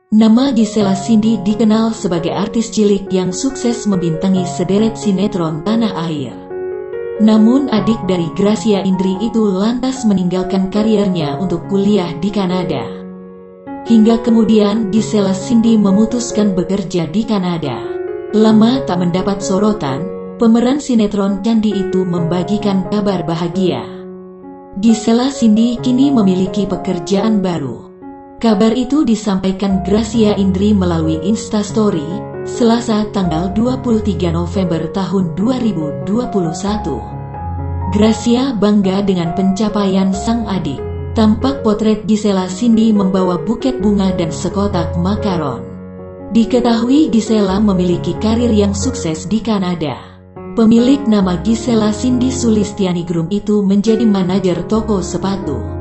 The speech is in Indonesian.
Nama Gisela Cindy dikenal sebagai artis cilik yang sukses membintangi sederet sinetron tanah air. Namun adik dari Gracia Indri itu lantas meninggalkan karirnya untuk kuliah di Kanada. Hingga kemudian Gisela Cindy memutuskan bekerja di Kanada. Lama tak mendapat sorotan, pemeran sinetron Candi itu membagikan kabar bahagia. Gisela Cindy kini memiliki pekerjaan baru. Kabar itu disampaikan Gracia Indri melalui Instastory, Selasa tanggal 23 November tahun 2021. Gracia bangga dengan pencapaian sang adik. Tampak potret Gisela Cindy membawa buket bunga dan sekotak makaron. Diketahui Gisela memiliki karir yang sukses di Kanada. Pemilik nama Gisela Cindy Sulistiani Groom itu menjadi manajer toko sepatu.